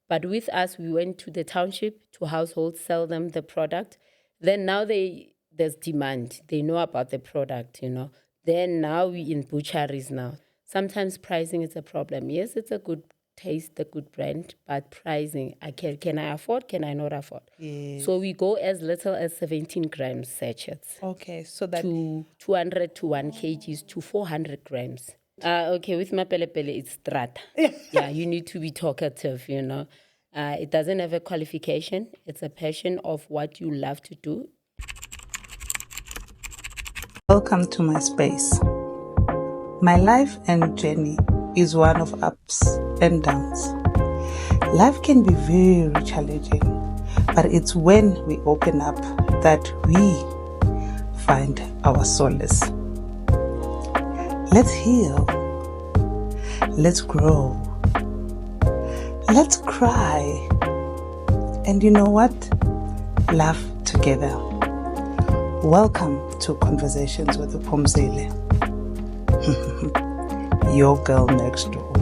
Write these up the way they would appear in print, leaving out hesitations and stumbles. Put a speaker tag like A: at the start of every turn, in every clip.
A: But with us, we went to the township, to households, sell them the product. Then now there's demand. They know about the product, Then now we in butcheries now. Sometimes pricing is a problem. Yes, it's a good taste, a good brand, but pricing, can I afford? Can I not afford?
B: Yes.
A: So we go as little as 17 grams sachets.
B: Okay, so that
A: to 200 to 1 kgs to 400 grams. Okay, with Amapelepele, it's strata. Yeah, you need to be talkative, It doesn't have a qualification. It's a passion of what you love to do.
C: Welcome to my space. My life and journey is one of ups and downs. Life can be very challenging, but it's when we open up that we find our solace. Let's heal. Let's grow. Let's cry. And you know what? Laugh together. Welcome to Conversations with Amapelele. Your girl next door.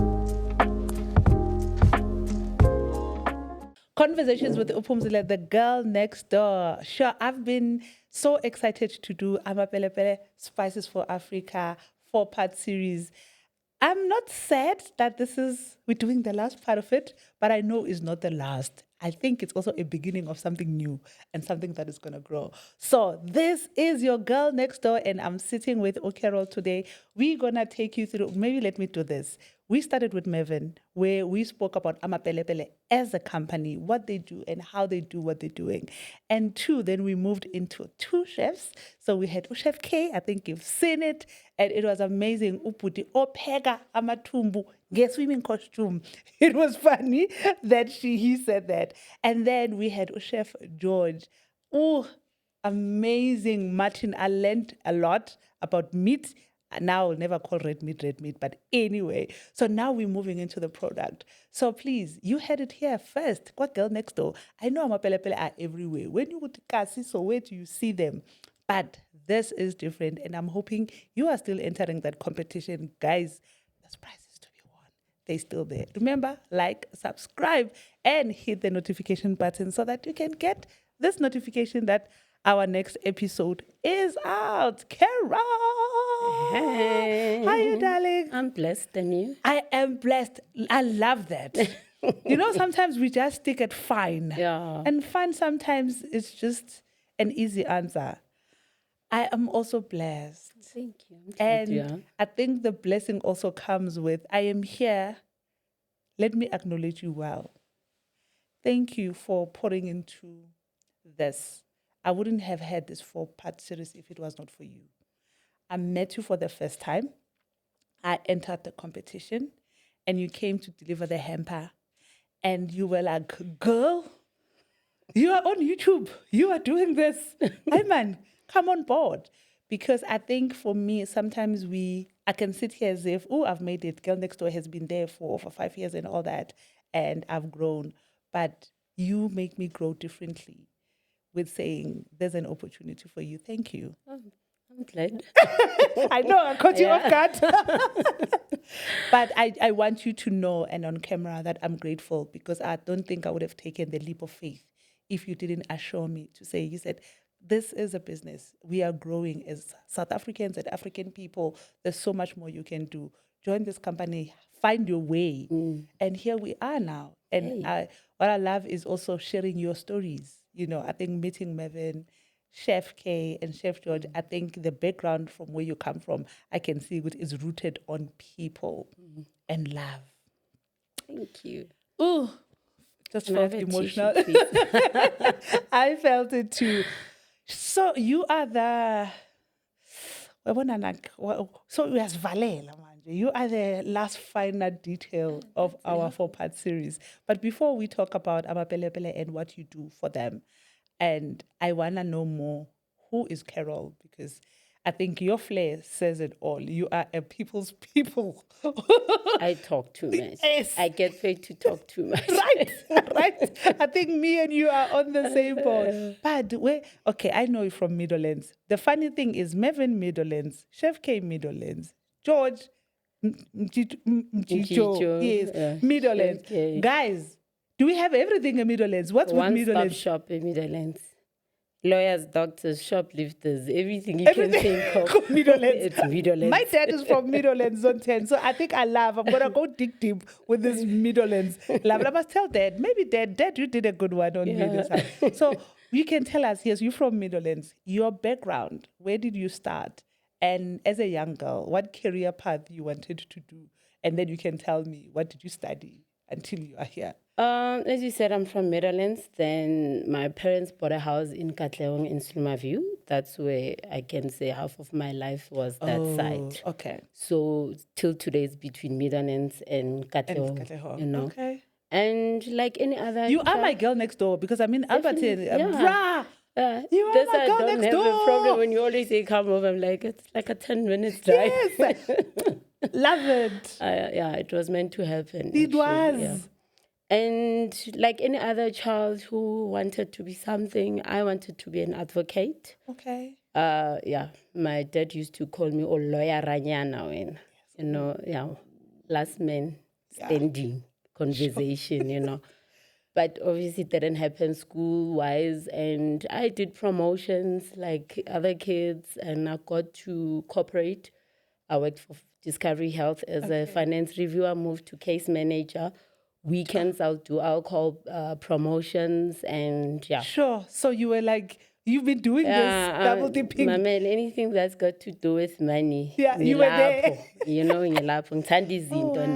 B: Conversations with Amapelele, the girl next door. Sure, I've been so excited to do Amapelepele Spices for Africa 4-part series. I'm not sad that we're doing the last part of it, but I know it's not the last. I think it's also a beginning of something new and something that is going to grow. So this is your girl next door, and I'm sitting with Carol today. We're going to take you through, maybe let me do this. We started with Mervyn, where we spoke about Amapelepele as a company, what they do and how they do what they're doing. And then we moved into 2 chefs. So we had Chef K, I think you've seen it, and it was amazing. Uputi opega amatumbu nge swimming costume. It was funny that he said that. And then we had Chef George. Oh, amazing Martin. I learned a lot about meat. Now I'll never call red meat, but anyway. So now we're moving into the product. So please, you had it here first. What girl next door? I know Amapelepele are everywhere. When you go to Kasi, so where do you see them? But this is different, and I'm hoping you are still entering that competition. Guys, there's prizes to be won. They're still there. Remember, like, subscribe, and hit the notification button so that you can get this notification that our next episode is out. Carol!
A: Hey.
B: How are you, darling?
A: I'm blessed, and you?
B: I am blessed. I love that. Sometimes we just stick at fine.
A: Yeah.
B: And fine sometimes it's just an easy answer. I am also blessed.
A: Thank you.
B: And I think the blessing also comes with, I am here. Let me acknowledge you well. Thank you for pouring into this. I wouldn't have had this 4-part series if it was not for you. I met you for the first time. I entered the competition and you came to deliver the hamper. And you were like, girl, you are on YouTube. You are doing this. Hey, man, come on board. Because I think for me, sometimes I can sit here as if, I've made it. Girl Next Door has been there for over 5 years and all that. And I've grown. But you make me grow differently with saying there's an opportunity for you. Thank you.
A: I'm glad.
B: I know, I caught you off guard. But I want you to know, and on camera, that I'm grateful, because I don't think I would have taken the leap of faith if you didn't assure me to say, you said, this is a business. We are growing as South Africans and African people. There's so much more you can do. Join this company, find your way. And here we are now. And what I love is also sharing your stories. I think meeting Mervyn, Chef K and Chef George, I think the background from where you come from, I can see it is rooted on people and love.
A: Thank you.
B: Ooh, just felt emotional.
A: Tissue,
B: I felt it too. So you are you are the last final detail of our 4-part series. But before we talk about Amapelepele and what you do for them, and I want to know more, who is Carol? Because I think your flair says it all. You are a people's people.
A: I talk too much.
B: Yes.
A: I get paid to talk too much.
B: Right. I think me and you are on the same boat. But I know you from Middlelands. The funny thing is, Mervyn Middlelands, Chef K Middlelands, George Mchicho, yes, Middlelands.
A: Okay.
B: Guys, Do we have everything in Meadowlands? What's with
A: One-stop
B: Meadowlands?
A: shop in Meadowlands. Lawyers, doctors, shoplifters, everything you can think of.
B: Meadowlands.
A: It's Meadowlands.
B: My dad is from Meadowlands Zone 10, so I think I'm gonna go dig deep with this Meadowlands. Love, I must tell Dad. Maybe Dad, you did a good one on me this time. So you can tell us, yes, you're from Meadowlands. Your background, where did you start? And as a young girl, what career path you wanted to do? And then you can tell me, what did you study until you are here?
A: As you said, I'm from Meadowlands. Then my parents bought a house in Katlehong in Slumaview. That's where I can say half of my life was that side.
B: Okay.
A: So till today, it's between Meadowlands and Katlehong, you know.
B: Okay.
A: And like any other...
B: You are my girl next door because I'm in Alberton.
A: Yeah.
B: Brah! You are
A: That's
B: my
A: why
B: girl
A: I don't
B: next
A: have
B: door.
A: a problem when you always say come over. I'm like, it's like a 10-minute drive.
B: Yes. Love it.
A: Yeah, it was meant to happen.
B: It
A: actually,
B: was.
A: yeah. And like any other child who wanted to be something, I wanted to be an advocate.
B: Okay.
A: Yeah, my dad used to call me lawyer Ranyana when, you know, yeah, last man standing conversation, you know. But obviously it didn't happen school-wise, and I did promotions like other kids, and I got to corporate. I worked for Discovery Health as a finance reviewer, moved to case manager. Weekends, I'll do alcohol promotions, and yeah.
B: Sure. So you were like, you've been doing this double dipping.
A: Mama, anything that's got to do with money.
B: Yeah, you were there.
A: You know, and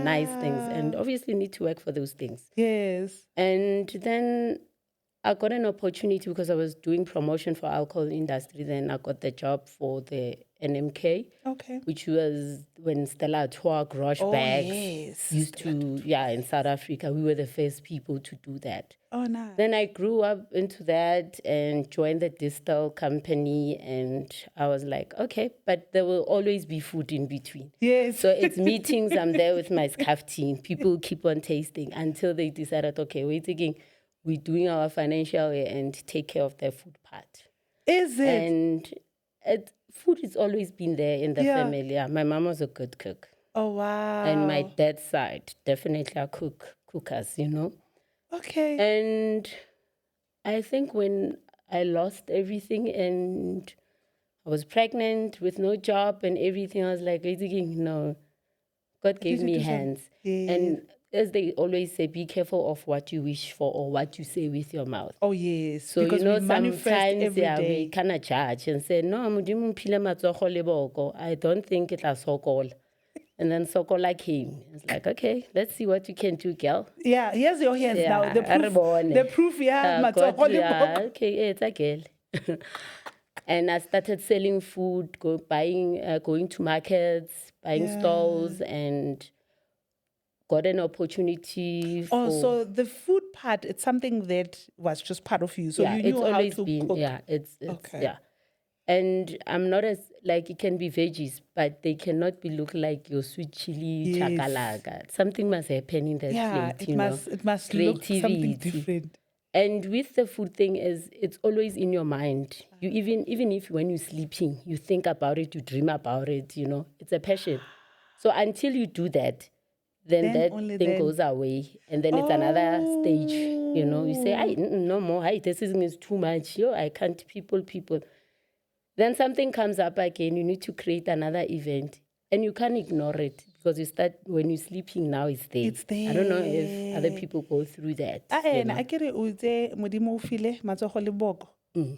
A: nice things. And obviously need to work for those things.
B: Yes.
A: And then I got an opportunity because I was doing promotion for alcohol industry. Then I got the job for the NMK, which was when Stella Artois Grosh bags used to, in South Africa. We were the first people to do that.
B: Oh, nice.
A: Then I grew up into that and joined the Distal company, and I was like, okay, but there will always be food in between.
B: Yes.
A: So it's meetings, I'm there with my scarf team. People keep on tasting until they decided, okay, we're doing our financial and take care of the food part.
B: Is it?
A: And food has always been there in the family. Yeah, my mom was a good cook.
B: Oh, wow.
A: And my dad's side, definitely a cookers, you know.
B: Okay.
A: And I think when I lost everything and I was pregnant with no job and everything, I was like, no, God gave me hands. And as they always say, be careful of what you wish for or what you say with your mouth.
B: Oh, yes.
A: So,
B: because
A: you know,
B: we manifest
A: sometimes
B: every day.
A: we kind of judge and say, no, I don't think it's a so-called. And then Sokola came. It's like, okay, let's see what you can do, girl.
B: Yeah, here's your hands now. The proof,
A: okay, it's a girl. And I started selling food, going to markets, buying stalls, and got an opportunity.
B: So the food part, it's something that was just part of you. So you knew how to cook.
A: Yeah, it's yeah. And I'm not as, like, it can be veggies, but they cannot be look like your sweet chili chakalaga. Something must happen in that plate,
B: it must look something different.
A: And with the food thing it's always in your mind. You even if when you're sleeping, you think about it, you dream about it, you know. It's a passion. So until you do that, then that thing goes away. And then it's another stage, you know. You say, no more, this is too much. I can't, people. Then something comes up again. You need to create another event. And you can't ignore it because you start, when you're sleeping now, it's there.
B: It's there.
A: I don't know if other people go through that.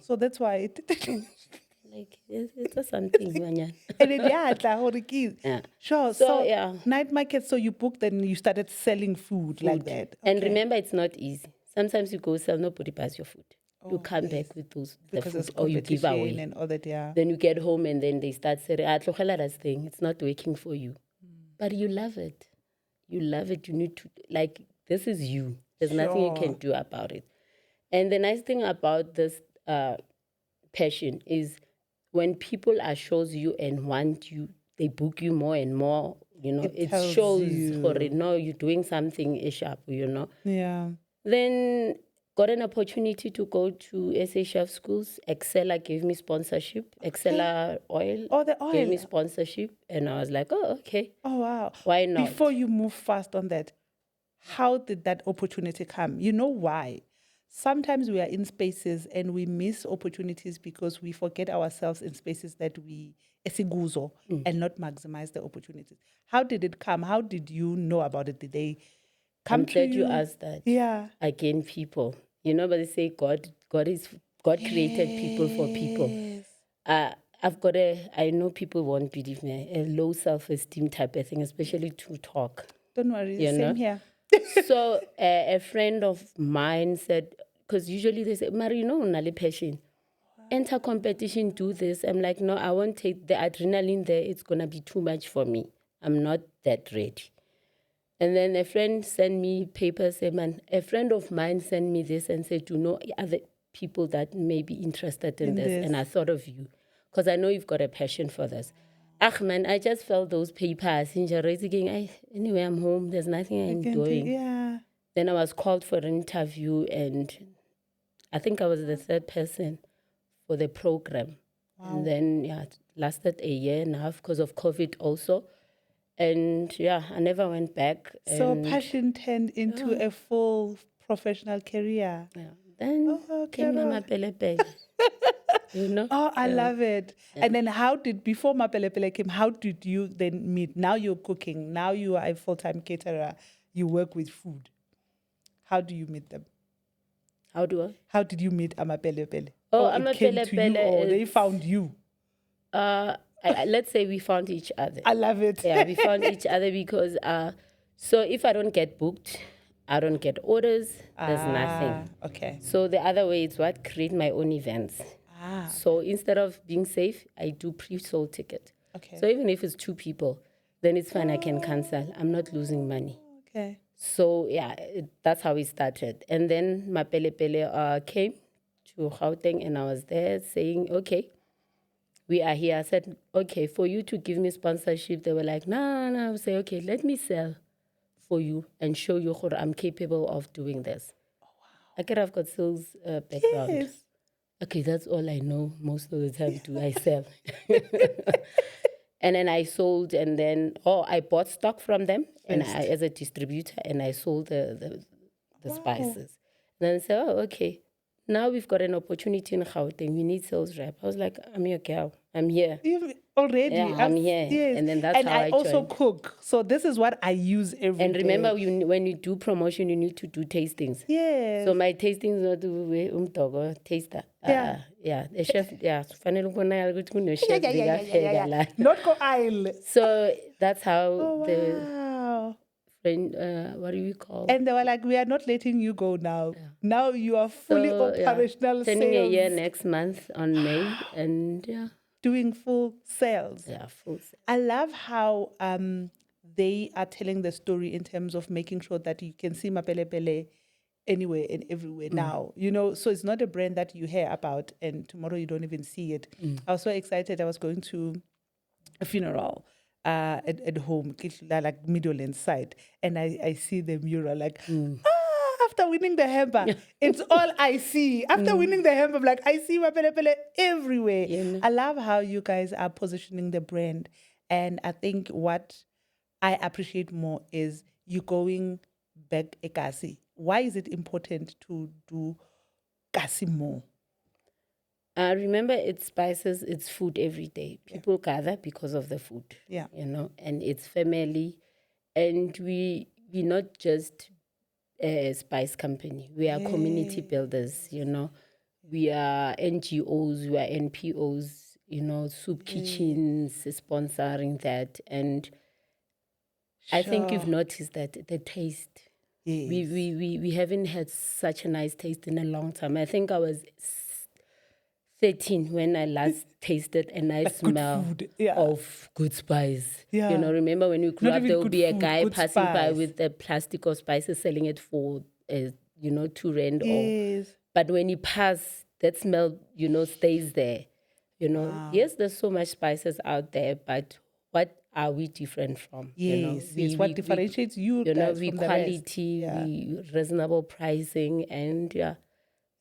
B: So that's why it...
A: Like, it's something.
B: Yeah. Sure. So night market, so you booked and you started selling food. Like that.
A: Okay. And remember, it's not easy. Sometimes you go sell, nobody buys your food. You come back with the food, or you give away.
B: And all that,
A: Then you get home and then they start saying, it's not working for you. But you love it. You love it. You need to, like, this is you. There's nothing you can do about it. And the nice thing about this passion is when people assures you and want you, they book you more and more, you know. It shows, you're doing something sharp, you know.
B: Yeah.
A: Then got an opportunity to go to SA Chef schools. Excella gave me sponsorship. Excella Oil.
B: Oh, the oil.
A: Gave me sponsorship. And I was like, oh, okay.
B: Oh, wow.
A: Why not?
B: Before you move fast on that, how did that opportunity come? You know why? Sometimes we are in spaces and we miss opportunities because we forget ourselves in spaces that we esiguzo and not maximize the opportunities. How did it come? How did you know about it? Did they come
A: I'm
B: to
A: glad you
B: you?
A: asked that.
B: Yeah.
A: Again, people. But they say God created people for people.
B: Yes.
A: I know people won't believe me, a low self-esteem type of thing, especially to talk.
B: Don't worry.
A: You
B: Same
A: know?
B: here.
A: So a friend of mine said, because usually they say, Mari, unale passion. Enter competition, do this. I'm like, no, I won't take the adrenaline there. It's going to be too much for me. I'm not that ready. And then a friend sent me papers. A friend of mine sent me this and said, other people that may be interested in this. And I thought of you because I know you've got a passion for this. Man, I just felt those papers. Anyway, I'm home. There's nothing I'm doing.
B: Yeah.
A: Then I was called for an interview, and I think I was the third person for the program. Wow. And then, it lasted a year and a half because of COVID also. And I never went back.
B: So passion turned into a full professional career.
A: Yeah. Then came Amapelepele.
B: Oh, I love it. Yeah. And then before Amapelepele came, how did you then meet? Now you're cooking. Now you are a full-time caterer. You work with food. How do you meet them?
A: How do I?
B: How did you meet Amapelepele?
A: Oh, Amapelepele.
B: Or they found you?
A: Let's say we found each other.
B: I love it.
A: Yeah, we found each other because, so if I don't get booked, I don't get orders, there's nothing.
B: Okay.
A: So the other way is create my own events. So instead of being safe, I do pre-sold ticket.
B: Okay.
A: So even if it's 2 people, then it's fine, I can cancel. I'm not losing money.
B: Okay.
A: So that's how we started. And then Amapelepele came to Gauteng and I was there saying, okay, we are here. I said, okay, for you to give me sponsorship, they were like, no. I would say, okay, let me sell for you and show you how I'm capable of doing this. Oh, wow. I could have got sales background.
B: Yes.
A: Okay, that's all I know most of the time. I sell? And then I sold, and then I bought stock from them and as a distributor, and I sold the spices. And then I said, okay. Now we've got an opportunity in Gauteng. We need sales rep. I was like, I'm your girl. I'm here.
B: Already?
A: Yeah, I'm here.
B: Yes.
A: And then that's how I joined.
B: also cook. So this is what I use every day.
A: And remember, when you do promotion, you need to do tastings.
B: Yes.
A: So my tastings are to taster.
B: Yeah.
A: The chef,
B: Not go aisle.
A: So that's how
B: wow.
A: friend, what do we call?
B: And they were like, we are not letting you go now. Yeah. Now you are fully operational.
A: Turning a year next month on May, and
B: doing full sales.
A: Yeah, full sales.
B: I love how they are telling the story in terms of making sure that you can see Amapelepele anywhere and everywhere now. So it's not a brand that you hear about and tomorrow you don't even see it. I was so excited. I was going to a funeral at home, like Midlands side, and I see the mural like, after winning the hamper, it's all I see. After winning the hamper, like I see Amapelepele everywhere. Yeah. I love how you guys are positioning the brand, and I think what I appreciate more is you going back a kasi. Why is it important to do kasi more?
A: Remember, it's spices, it's food every day. People gather because of the food.
B: Yeah.
A: And it's family. And we're not just a spice company. We are community builders, We are NGOs, we are NPOs, soup kitchens sponsoring that. And I think you've noticed that the taste. Yes. We haven't had such a nice taste in a long time. I think I was 13 when I last tasted a nice smell of good spice. Yeah. Remember when we grew up, there would be a guy passing by with a plastic of spices selling it for, 2 rand.
B: Yes.
A: But when he passed, that smell, stays there.
B: Wow.
A: Yes, there's so much spices out there, but what are we different from?
B: Yes, what differentiates you guys
A: we
B: from the
A: quality,
B: rest.
A: we reasonable pricing, and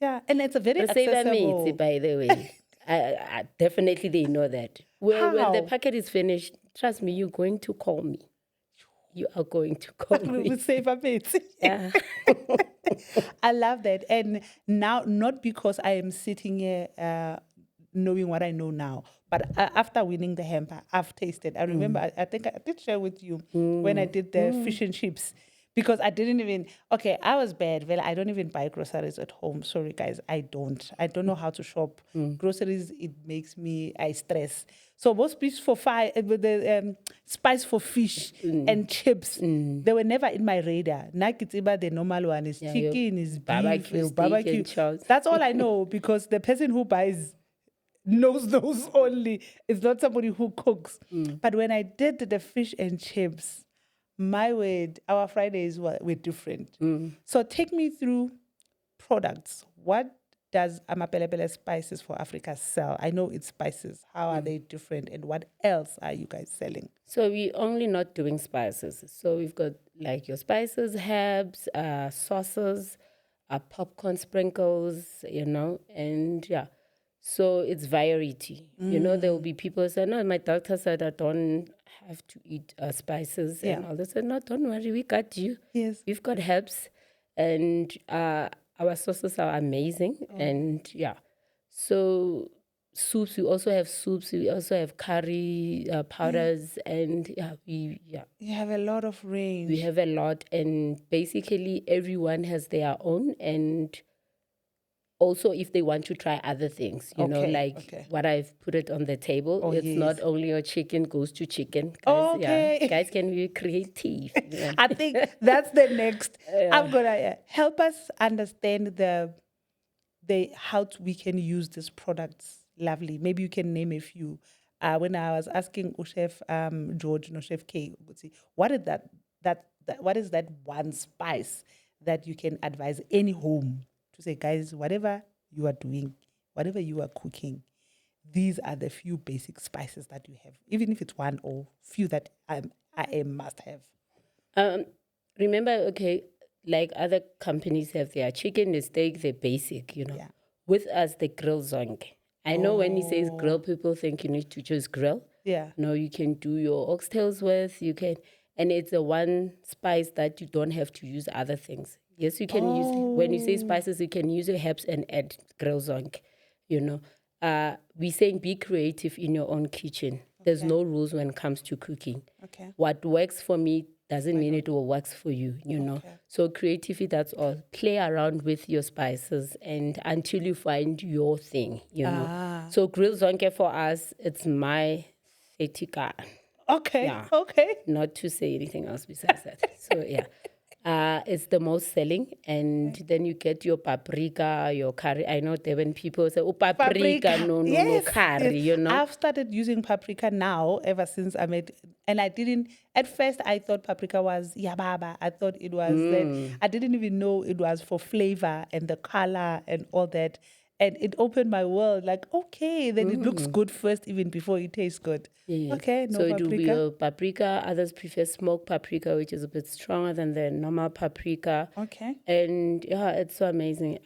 B: Yeah, and it's a very accessible.
A: By the way. I definitely they know that. When the packet is finished, trust me, you're going to call me. you are going to call me.
B: With Seipati.
A: Yeah.
B: I love that. And now, not because I am sitting here knowing what I know now, but after winning the hamper, I've tasted. I remember, I think I did share with you when I did the fish and chips. Because I didn't even, I was bad. Well, I don't even buy groceries at home. Sorry, guys, I don't. I don't know how to shop groceries. It makes me, I stress. So most fish for with the spice for fish and chips, they were never in my radar. Nakitiba, the normal one is
A: your
B: chicken, is
A: barbecue
B: beef,
A: steak
B: barbecue.
A: and chows.
B: That's all I know because the person who buys knows those only. It's not somebody who cooks. But when I did the fish and chips, my word, our Fridays were different. So take me through products. What does Amapelepele Spices for Africa sell? I know it's spices. How are they different? And what else are you guys selling?
A: So we're only not doing spices. So we've got like your spices, herbs, sauces, popcorn sprinkles, and yeah. So it's variety. There will be people who say, no, my doctor said I don't have to eat spices and all this. And no, don't worry, we got you.
B: Yes.
A: We've got herbs and our sauces are amazing. And yeah. So soups, we also have soups, we also have curry powders and
B: You have a lot of range.
A: we have a lot, and basically everyone has their own. And also, if they want to try other things, what I've put it on the table, it's not only your chicken goes to chicken. Guys, guys can be creative.
B: I think that's the next. I'm gonna help us understand how we can use these products. Lovely. Maybe you can name a few. When I was asking Chef George, Chef K, what is what is that one spice that you can advise any home to say, guys, whatever you are doing, whatever you are cooking, these are the few basic spices that you have, even if it's one or few that I must have.
A: Remember, like other companies have their chicken, the steak, the basic, With us, the grill zonke. I know when he says grill, people think you need to just grill.
B: Yeah.
A: No, you can do your oxtails with, and it's a one spice that you don't have to use other things. Yes, you can use, when you say spices, you can use your herbs and add grill zonk, We're saying be creative in your own kitchen. There's no rules when it comes to cooking.
B: Okay.
A: What works for me doesn't mean it will work for you, So creativity, that's all. Play around with your spices and until you find your thing, So grill zonke for us, it's my fetika.
B: Okay.
A: Yeah.
B: Okay.
A: Not to say anything else besides that. So yeah. It's the most selling, and then you get your paprika, your curry. I know that when people say, "Oh, paprika, no, curry,"
B: yes. I've started using paprika now ever since I made, and I didn't. At first, I thought paprika was yababa. I thought it was that. I didn't even know it was for flavor and the color and all that. And it opened my world. Like, then it looks good first, even before it tastes good.
A: Yes.
B: Okay, no
A: so
B: paprika.
A: it will be your paprika. Others prefer smoked paprika, which is a bit stronger than the normal paprika.
B: Okay.
A: And it's so amazing.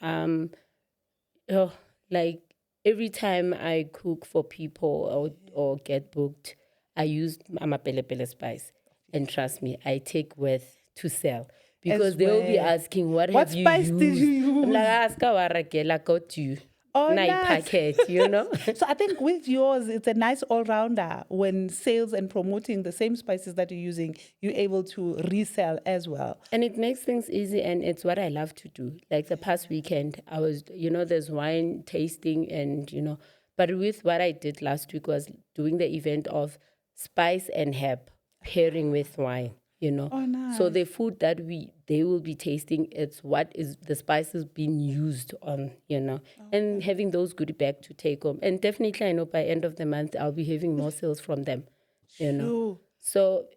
A: Like every time I cook for people or get booked, I use Amapelepele Spice. And trust me, I take with to sell. Because they will be asking, what have you
B: spice
A: used?
B: did you use?
A: I'm like, ask I got you. Nice packet,
B: So I think with yours, it's a nice all-rounder. When sales and promoting the same spices that you're using, you're able to resell as well.
A: And it makes things easy, and it's what I love to do. Like the past weekend, I was, there's wine tasting and, but with what I did last week was doing the event of spice and herb pairing with wine.
B: Nice.
A: So the food that they will be tasting, it's what is the spices being used on, and having those goodie bag to take home. And definitely I know by end of the month, I'll be having more sales from them,
B: Sure.
A: So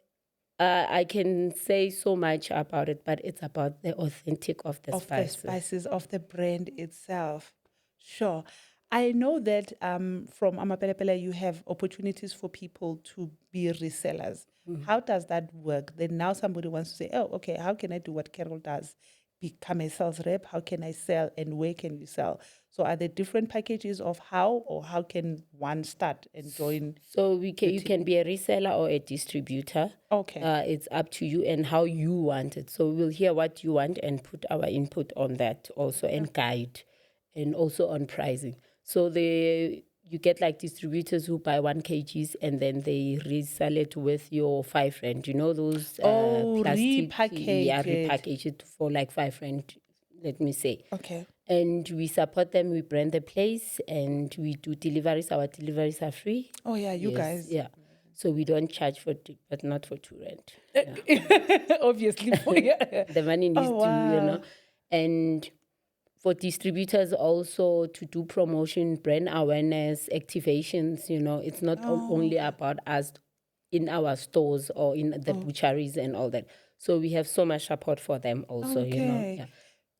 A: I can say so much about it, but it's about the authentic of the spices.
B: Of the spices, of the brand itself. Sure. I know that from Amapelepele, you have opportunities for people to be resellers. How does that work? Then now somebody wants to say, how can I do what Carol does? become a sales rep? How can I sell, and where can you sell? So are there different packages of how can one start and join?
A: So you can be a reseller or a distributor.
B: Okay.
A: It's up to you and how you want it. So we'll hear what you want and put our input on that also, and guide, and also on pricing. So you get like distributors who buy 1 kgs and then they resell it with your 5 rand. You know those plastic,
B: repackage it.
A: repackage it for like 5 rand, let me say.
B: Okay.
A: And we support them. We brand the place and we do deliveries. Our deliveries are free.
B: Oh yeah, you guys.
A: Yeah. So we don't charge but not for 2 rand. Yeah.
B: Obviously.
A: The money needs
B: wow.
A: and for distributors also to do promotion, brand awareness, activations, it's not only about us in our stores or in the butcheries and all that. So we have so much support for them also,
B: Okay.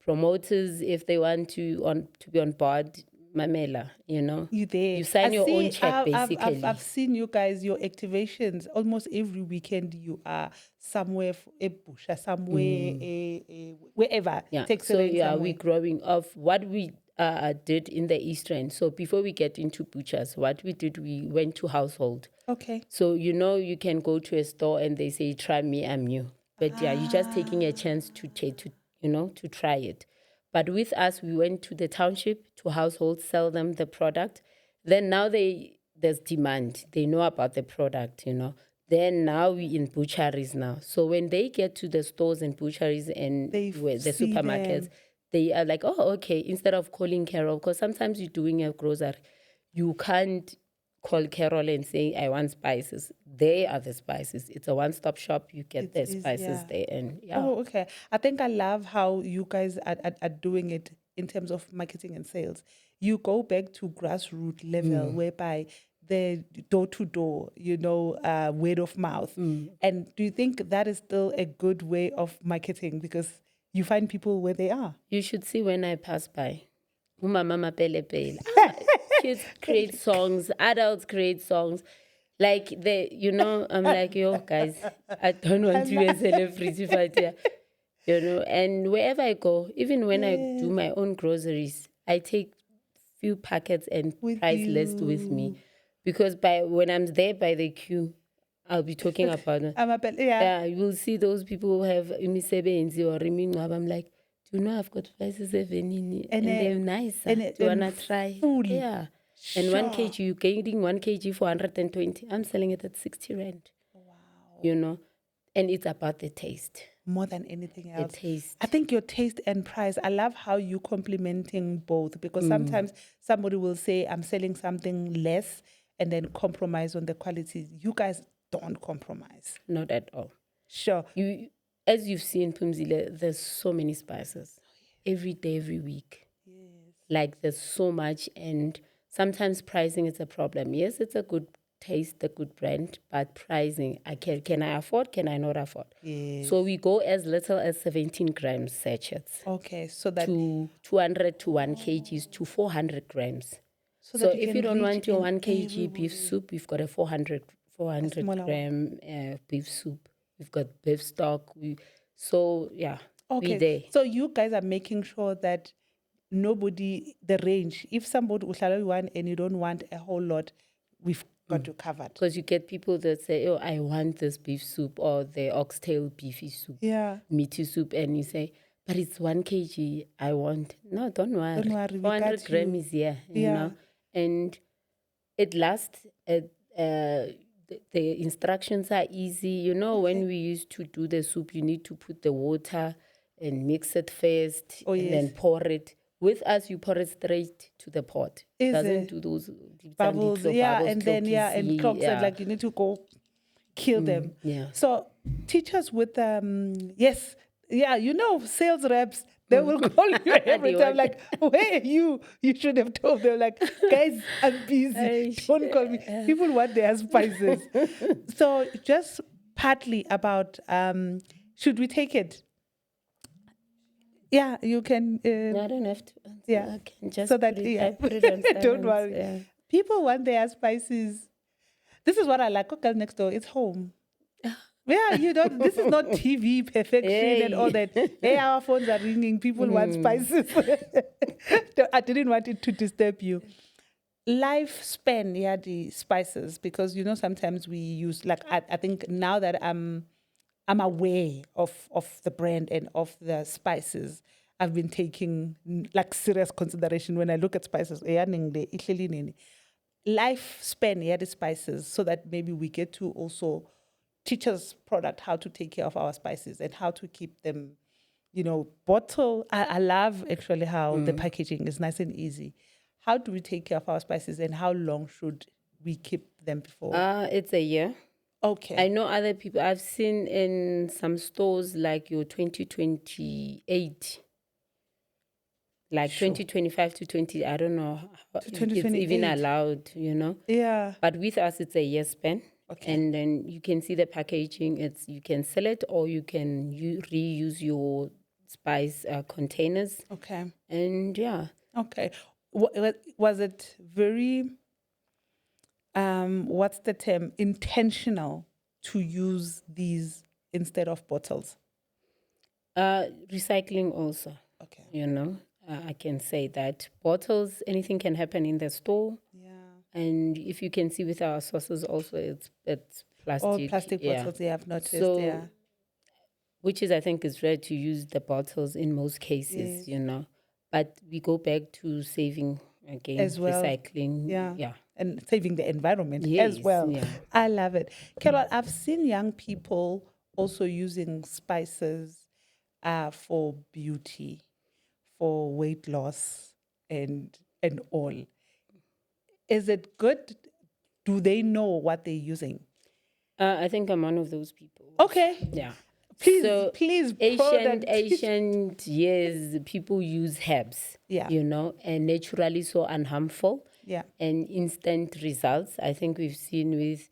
A: Promoters, if they want to be on board, Mamela,
B: You there.
A: You sign your own check, basically.
B: I've seen you guys, your activations, almost every weekend you are somewhere, a bush, somewhere, wherever.
A: Yeah.
B: Somewhere.
A: We're growing off what we did in the East End. So before we get into butchers, what we did, we went to household.
B: Okay.
A: So, you can go to a store and they say, try me, I'm new. But you're just taking a chance to try it. But with us, we went to the township, to households, sell them the product. Then now there's demand. They know about the product, Then now we in butcheries now. So when they get to the stores and butcheries and the supermarkets, they are like, oh, okay, instead of calling Carol, because sometimes you're doing a grocery, you can't call Carol and say, I want spices. They are the spices. It's a one-stop shop. You get the spices there. And
B: Oh, okay. I think I love how you guys are doing it in terms of marketing and sales. You go back to grassroots level whereby the door-to-door, word of mouth. And do you think that is still a good way of marketing? Because you find people where they are.
A: You should see when I pass by. Amapelepele. Kids create songs, adults create songs. Like I'm like, yo, guys, I don't want to be a celebrity, but and wherever I go, even when I do my own groceries, I take few packets and price list with me. Because when I'm there by the queue, I'll be talking about you will see those people who have imisebenzi or imingcwabo. I'm like, do you know I've got spices even and they're nice. Do you wanna try?
B: Fully.
A: Yeah. And 1 kg, you're getting 1 kg for 120. I'm selling it at 60 rand. Wow. And it's about the taste.
B: More than anything else.
A: The taste.
B: I think your taste and price, I love how you complementing both, because sometimes somebody will say, I'm selling something less and then compromise on the quality. You guys don't compromise.
A: Not at all.
B: Sure.
A: As you've seen, Pumzile, there's so many spices. Every day, every week.
B: Yes.
A: Like there's so much, and sometimes pricing is a problem. Yes, it's a good taste, a good brand, but pricing, can I afford, can I not afford?
B: Yes.
A: So we go as little as 17 grams sachets.
B: Okay, so that...
A: To 200 to 1 kgs to 400 grams. So if you don't want your 1 kg beef soup, we've got a 400 gram beef soup. We've got beef stock. We there.
B: So you guys are making sure that the range, if somebody will want and you don't want a whole lot, we've got you covered.
A: Because you get people that say, oh, I want this beef soup or the oxtail beefy soup, meaty soup, and you say, but it's 1 kg I want. No, don't worry. 400 grams is here, you know. And it lasts. The instructions are easy. When we used to do the soup, you need to put the water and mix it first and then pour it. With us, you pour it straight to the pot. It doesn't do those
B: bubbles, and then and clogs, and like you need to go kill them.
A: Yeah.
B: So teachers with sales reps, they will call you every time like, where are you? You should have told them like, guys, I'm busy. Don't call me. People want their spices. So just partly about should we take it? Yeah, you can.
A: No, I don't have to.
B: Yeah,
A: I can just
B: so that
A: I put it on silence.
B: Don't worry.
A: Yeah.
B: People want their spices. This is what I like. Cook Girl Next Door. It's home. Yeah, you don't. This is not TV perfection and all that. Hey, our phones are ringing. People want spices. I didn't want it to disturb you. Lifespan, yeah, the spices, because sometimes we use like I think now that I'm aware of the brand and of the spices. I've been taking like serious consideration when I look at spices. Lifespan, yeah, the spices, so that maybe we get to also teach us product how to take care of our spices and how to keep them, bottle. I love actually how the packaging is nice and easy. How do we take care of our spices and how long should we keep them before?
A: It's a year.
B: Okay.
A: I know other people, I've seen in some stores like your 2028, like
B: Sure.
A: 2025 to 20, I don't know how
B: To
A: it's even
B: 2028.
A: allowed,
B: Yeah.
A: But with us, it's a year span.
B: Okay.
A: And then you can see the packaging. You can sell it or you can reuse your spice containers.
B: Okay.
A: And yeah.
B: Okay. Was it very, what's the term, intentional to use these instead of bottles?
A: Recycling also,
B: Okay.
A: I can say that. Bottles, anything can happen in the store.
B: Yeah.
A: And if you can see with our sauces also, it's plastic.
B: All plastic
A: yeah.
B: bottles, yeah, I've noticed,
A: So,
B: yeah.
A: which is, I think, is rare to use the bottles in most cases, But we go back to saving again,
B: As well.
A: recycling.
B: Yeah.
A: Yeah.
B: And saving the environment as
A: Yes,
B: well.
A: yeah.
B: I love it. Carol, I've seen young people also using spices for beauty, for weight loss, and all. Is it good? Do they know what they're using?
A: I think I'm one of those people.
B: Okay.
A: Yeah.
B: Please,
A: So
B: please,
A: ancient years, people use herbs,
B: Yeah.
A: And naturally so unharmful.
B: Yeah.
A: And instant results. I think we've seen with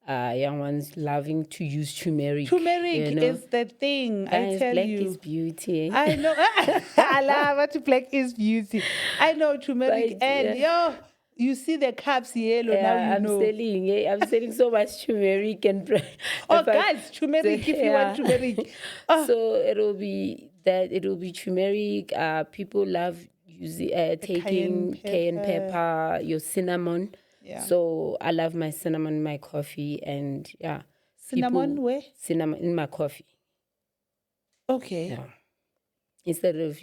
A: young ones loving to use turmeric.
B: Turmeric is the thing.
A: Guys,
B: I tell
A: black
B: you.
A: is beauty.
B: I know. I love what black is beauty. I know turmeric.
A: But,
B: and you see the cups yellow now.
A: I'm selling so much turmeric and.
B: Guys, turmeric if you want turmeric.
A: So it'll be that. It'll be turmeric. People love using taking cayenne pepper, your cinnamon.
B: Yeah.
A: So I love my cinnamon in my coffee, and yeah.
B: Cinnamon where?
A: Cinnamon in my coffee.
B: Okay.
A: Yeah. Instead of,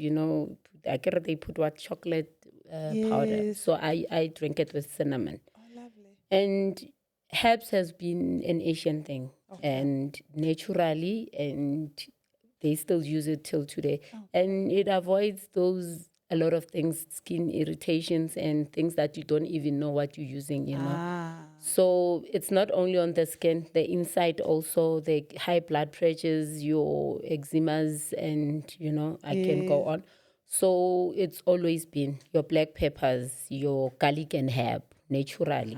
A: I get they put chocolate powder. So I drink it with cinnamon.
B: Oh, lovely.
A: And herbs has been an Asian thing. And naturally, and they still use it till today. And it avoids a lot of things, skin irritations and things that you don't even know what you're using, So it's not only on the skin, the inside also, the high blood pressures, your eczemas, and, I can go on. So it's always been your black peppers, your garlic and herb, naturally,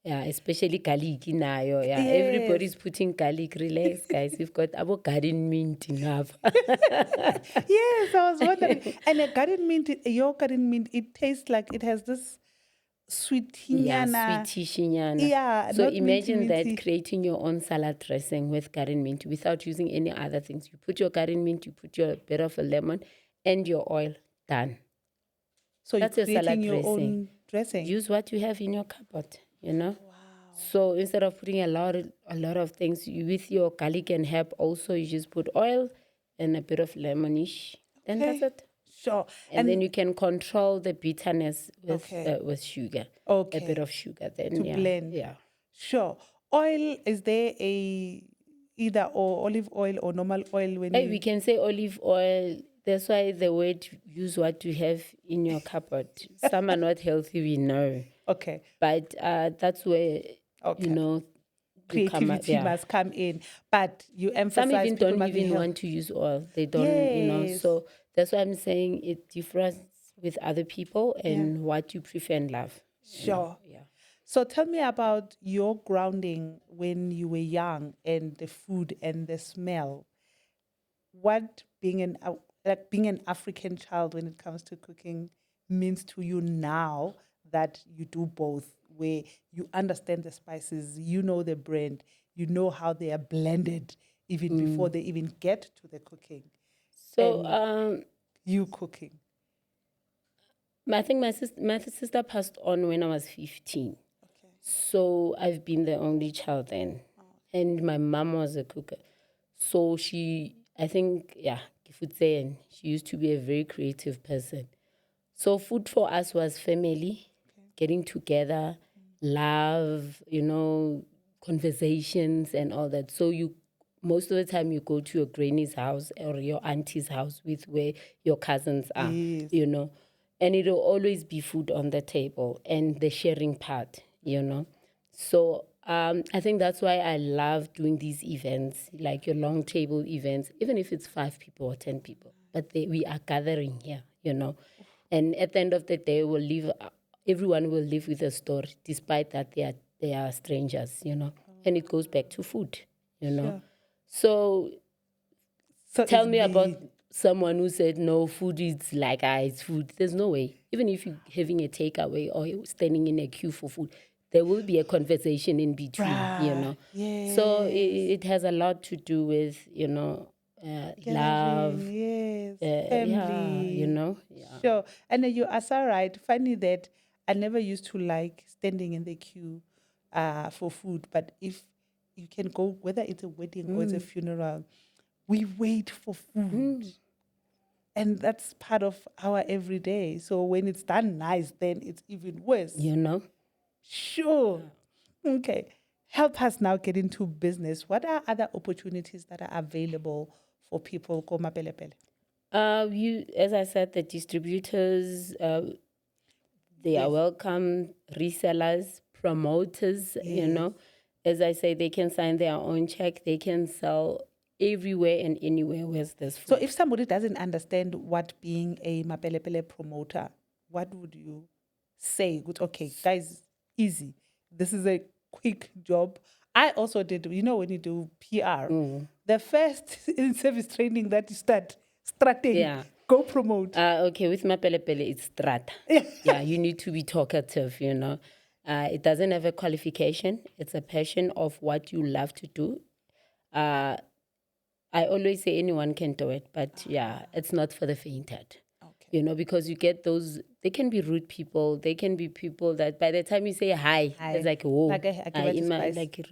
A: Yeah, especially garlic now. Yeah, everybody's putting garlic. Relax, guys. We've got our garden mint enough.
B: Yes, I was wondering. And your garden mint, it tastes like it has this sweetie. Yeah.
A: So
B: not
A: imagine
B: minty.
A: that creating your own salad dressing with garden mint without using any other things. You put your garden mint, you put your bit of a lemon and your oil. Done.
B: So
A: that's
B: you're
A: your salad
B: creating your
A: dressing.
B: own dressing.
A: Use what you have in your cupboard.
B: Wow.
A: So instead of putting a lot of things with your garlic and herb, also you just put oil and a bit of lemonish. Then that's it.
B: Sure.
A: And then you can control the bitterness with sugar.
B: Okay.
A: A bit of sugar then
B: to blend.
A: Yeah.
B: Sure. Oil, is there either or olive oil or normal oil
A: we can say olive oil. That's why the word use what you have in your cupboard. Some are not healthy, we know.
B: Okay.
A: But that's where,
B: creativity must come in. But you emphasize
A: some even don't even want to use oil. They don't, So that's why I'm saying it differs with other people and what you prefer and love.
B: Sure.
A: Yeah.
B: So tell me about your grounding when you were young and the food and the smell. What being an African child when it comes to cooking means to you now that you do both, where you understand the spices, you know the brand, you know how they are blended even before they even get to the cooking.
A: So
B: You cooking.
A: I think my sister passed on when I was 15.
B: Okay.
A: So I've been the only child then. And my mom was a cooker. So I think, she used to be a very creative person. So food for us was family, getting together, love, conversations and all that. So most of the time you go to your granny's house or your auntie's house with where your cousins are,
B: Yes.
A: and it'll always be food on the table and the sharing part, So I think that's why I love doing these events, like your long table events, even if it's 5 people or 10 people. But we are gathering here, And at the end of the day, everyone will live with a story, despite that they are strangers, And it goes back to food,
B: Sure.
A: So tell
B: it's
A: me about someone who said, no, food is like, it's food. There's no way. Even if you're having a takeaway or you're standing in a queue for food, there will be a conversation in between,
B: Yes.
A: So it has a lot to do with, love.
B: Yes.
A: Family.
B: Family.
A: Yeah.
B: Sure. And you are so right. Funny that I never used to like standing in the queue for food. But if you can go, whether it's a wedding or it's a funeral, we wait for food. And that's part of our everyday. So when it's done nice, then it's even worse. Sure. Okay. Help us now get into business. What are other opportunities that are available for people? Amapelepele?
A: As I said, the distributors, they are welcome, resellers, promoters, As I say, they can sign their own check. They can sell everywhere and anywhere where there's food.
B: So if somebody doesn't understand what being a Mapelepele promoter, what would you say? Good, okay, guys, easy. This is a quick job. I also did, when you do PR, the first in-service training that you start, go promote.
A: Okay, with Amapelepele, it's strata. Yeah, you need to be talkative, It doesn't have a qualification. It's a passion of what you love to do. I always say anyone can do it, but it's not for the faint-hearted. Okay. Because you get those, they can be rude people. They can be people that by the time you say hi. It's like, whoa, like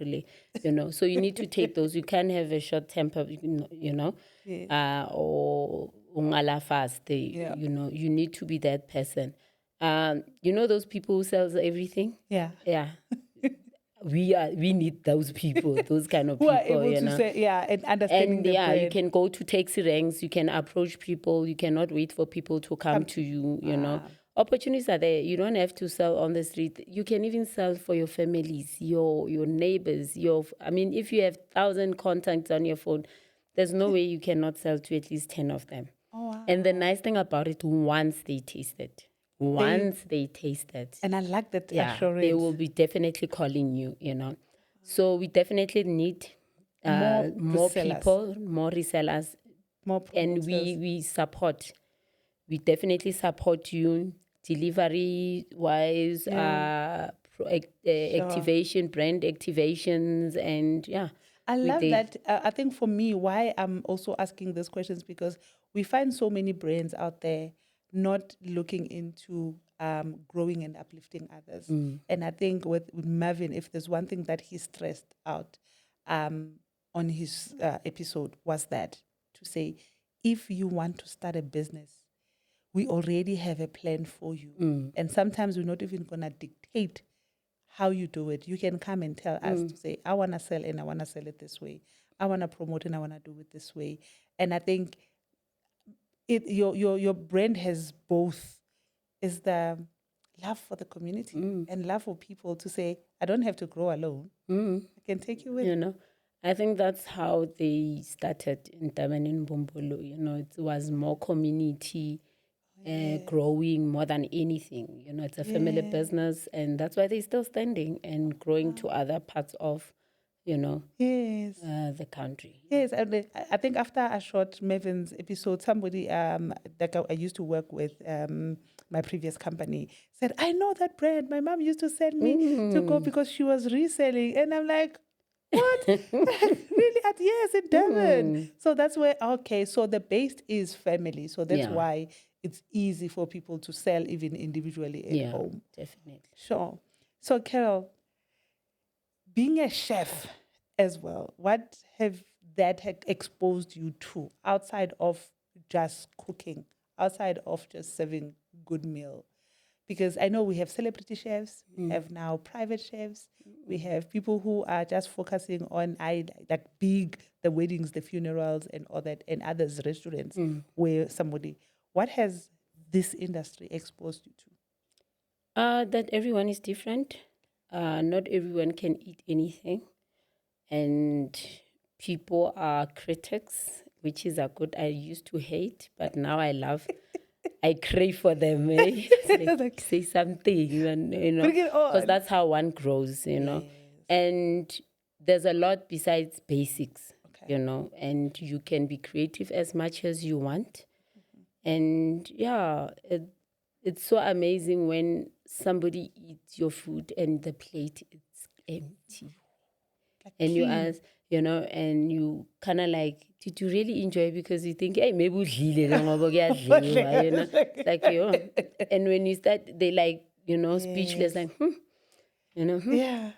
A: really, So you need to take those. You can't have a short temper, or ungala fast. You need to be that person. Those people who sells everything?
B: Yeah.
A: Yeah. We need those people, those kind of
B: who
A: people,
B: are able to say, and understanding the brand.
A: You can go to taxi ranks, you can approach people, you cannot wait for people to come to you, Opportunities are there. You don't have to sell on the street. You can even sell for your families, your neighbors, if you have 1,000 contacts on your phone, there's no way you cannot sell to at least 10 of them.
B: Oh, wow.
A: And the nice thing about it, once they taste it.
B: And I like that assurance.
A: They will be definitely calling you, So we definitely need more people, more resellers.
B: More promoters.
A: And we support. We definitely support you delivery-wise, activation, brand activations, and
B: I love that. I think for me, why I'm also asking these questions, because we find so many brands out there not looking into growing and uplifting others. And I think with Marvin, if there's one thing that he stressed out on his episode, was that to say, if you want to start a business, we already have a plan for you. And sometimes we're not even going to dictate how you do it. You can come and tell us to say, I want to sell and I want to sell it this way. I want to promote and I want to do it this way. And I think your brand has both, is the love for the community and love for people to say, I don't have to grow alone. I can take you with.
A: I think that's how they started in Taman Bombolo. It was more community growing more than anything. It's a family business, and that's why they're still standing and growing to other parts of, the country.
B: Yes, and I think after I shot Mavin's episode, somebody that I used to work with, my previous company, said, I know that brand. My mom used to send me to go because she was reselling. And I'm like, What? Really? Yes, in Durban. So that's where, okay, so the base is family. So that's
A: Yeah.
B: why it's easy for people to sell even individually at
A: Yeah,
B: home.
A: definitely.
B: Sure. So, Carol, being a chef as well, what have exposed you to outside of just cooking, outside of just serving good meal? Because I know we have celebrity chefs, we have now private chefs, we have people who are just focusing on like big the weddings, the funerals, and all that, and others restaurants where somebody. What has this industry exposed you to?
A: That everyone is different. Not everyone can eat anything. And people are critics, which is a good. I used to hate, but now I love. I crave for them. Eh? It's like, say something, and
B: Bring it
A: because
B: on.
A: that's how one grows, And there's a lot besides basics,
B: Okay.
A: And you can be creative as much as you want. And yeah, it's so amazing when somebody eats your food and the plate is empty.
B: Like
A: And you
B: clean.
A: ask, and you kind of like, did you really enjoy it? Because you think, hey, maybe udlile ngoba kuyadliwa, It's like, and when you start, they like, speechless, like,
B: Yeah.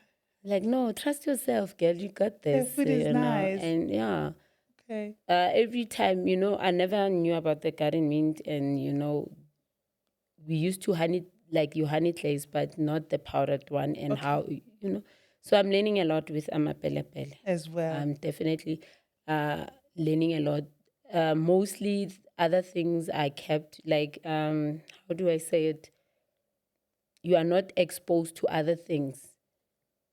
A: Like, no, trust yourself, girl, you got
B: The
A: this,
B: food is nice.
A: and yeah.
B: Okay.
A: Every time, I never knew about the garden mint, and we used to honey, like you honey glaze, but not the powdered one, and how So I'm learning a lot with Amapelepele.
B: As well.
A: I'm definitely learning a lot. Mostly other things I kept, like how do I say it? You are not exposed to other things.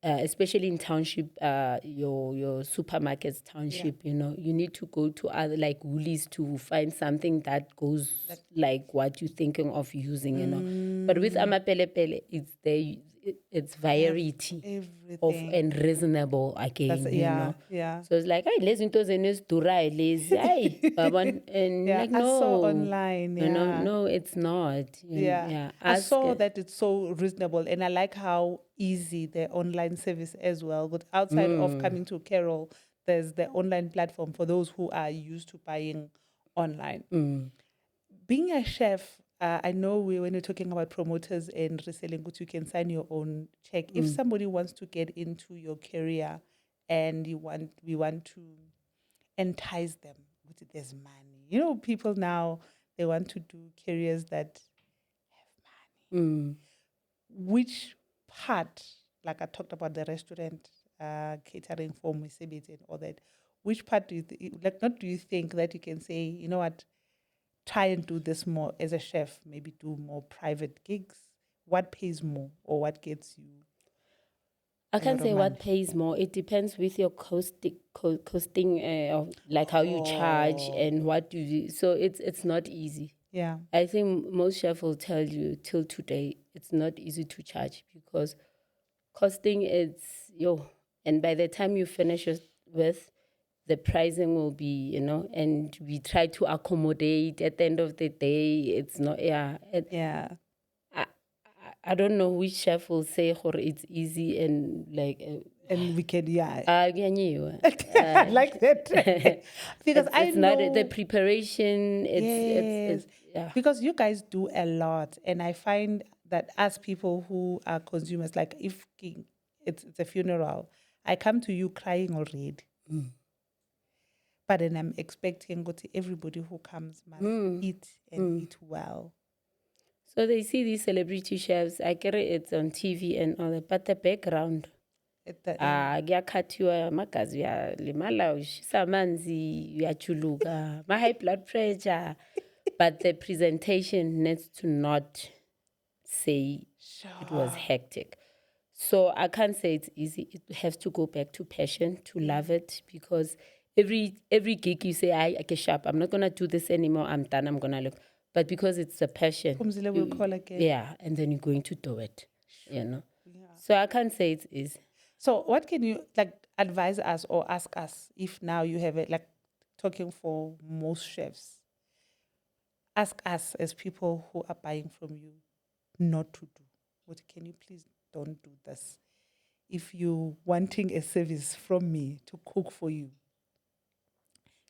A: Especially in township, your supermarkets township, you need to go to other like Woolies to find something that goes like what you're thinking of using, But with Amapelepele, it's there, it's variety of
B: Everything.
A: and reasonable again,
B: Yeah, yeah.
A: So it's like, hey, lezi into zenu ezidurayo lezi, hey, babon, and
B: Yeah,
A: like
B: I saw
A: no,
B: online, yeah.
A: no, it's not,
B: Yeah.
A: yeah.
B: I
A: Ask,
B: saw that it's so reasonable, and I like how easy the online service as well. But outside of coming to Carol, there's the online platform for those who are used to buying online. Being a chef, I know when you're talking about promoters and reselling goods, you can sign your own check. If somebody wants to get into your career and we want to entice them with there's money. People now they want to do careers that which part, like I talked about the restaurant, catering for Mesebit and all that, which part do you not do you think that you can say, you know what, try and do this more as a chef, maybe do more private gigs? What pays more or what gets you
A: I
B: a
A: can't
B: lot of
A: say
B: money?
A: what pays more. It depends with your costing, of like how you charge and what you. So it's not easy.
B: Yeah.
A: I think most chefs will tell you till today it's not easy to charge because costing is and by the time you finish it with, the pricing will be, and we try to accommodate. At the end of the day, it's not. Yeah.
B: Yeah.
A: I don't know which chef will say or it's easy and like.
B: And we can, yeah.
A: I
B: Like that. Because I
A: it's
B: know.
A: not the preparation.
B: Yes.
A: Yeah.
B: Because you guys do a lot. And I find that as people who are consumers, like if it's a funeral, I come to you crying already. But then I'm expecting everybody who comes must eat and eat well.
A: So they see these celebrity chefs. I get it's on TV and all that, but the background. Kuyakhathiwa amagazi uyalimala ushisa amanzi uyajuluka my-high blood pressure, but the presentation needs to not say it was hectic. So I can't say it's easy. It has to go back to passion, to love it, because every gig you say, I get sharp, I'm not gonna do this anymore, I'm done, I'm gonna look. But because it's a passion,
B: Kumzile will call again.
A: yeah, and then you're going to do it, So I can't say it's easy.
B: So what can you advise us or ask us if now you have it, talking for most chefs? Ask us as people who are buying from you not to do. What can you please don't do this? if you wanting a service from me to cook for you.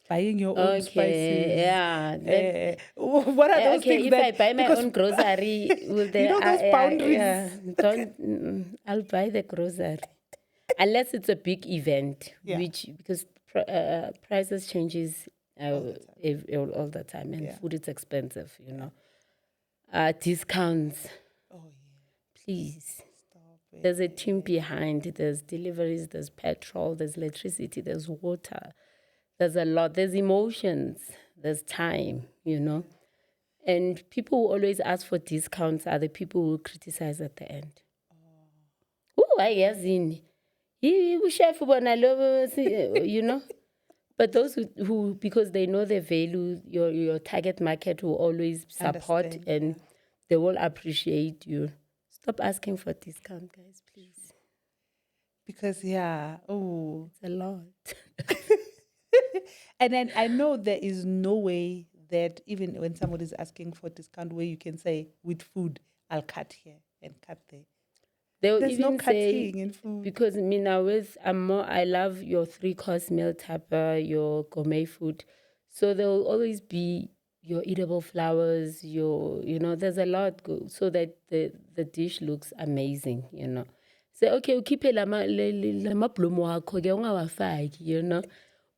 B: Buying your own spices.
A: Yeah.
B: What are those
A: Okay,
B: things
A: if
B: that
A: I buy my
B: because
A: own grocery, will
B: you know those boundaries?
A: yeah, don't. I'll buy the grocery unless it's a big event,
B: Yeah.
A: which because prices changes all the time, and
B: Yeah.
A: food is expensive. Discounts,
B: Oh yeah.
A: please.
B: Stop it.
A: There's a team behind. There's deliveries. There's petrol. There's electricity. There's water. There's a lot. There's emotions. There's time. And people who always ask for discounts are the people who criticize at the end. Oh, I guess in chef, But those who because they know the value, your target market will always support
B: Understand,
A: and they will appreciate you. Stop asking for discount, guys, please.
B: Because oh.
A: It's a lot.
B: And then I know there is no way that even when somebody is asking for discount, where you can say with food, I'll cut here and cut there.
A: They'll
B: There's
A: even
B: no cutting in food.
A: Because I love your 3-course meal tupper, your gourmet food. So there will always be your edible flowers, there's a lot so that the dish looks amazing, Say, okay, ukhiphe lama bloom wakho ke ungawafaki,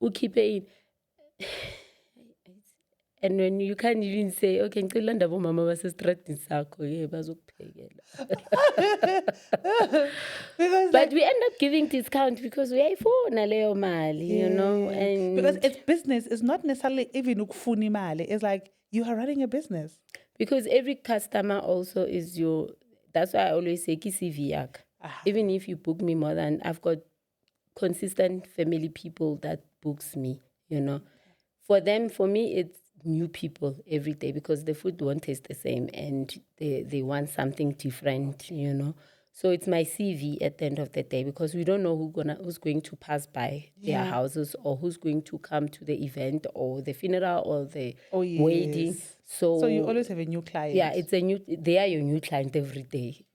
A: ukhiphe in. And when you can't even say, okay, ngicela ndaba umama basesitradini sakho ke bazokuphekela. But we end up giving discount because uyayifuna leyo mali, and
B: because it's business. It's not necessarily even ukufuna imali. It's like you are running a business.
A: Because every customer also is that's why I always say, ki CV yakho. Even if you book me more than, I've got consistent family people that books me, For me, it's new people every day because the food won't taste the same and they want something different, So it's my CV at the end of the day because we don't know who's going to pass by their houses or who's going to come to the event or the funeral or the wedding.
B: So you always have a new client.
A: Yeah, they are your new client every day,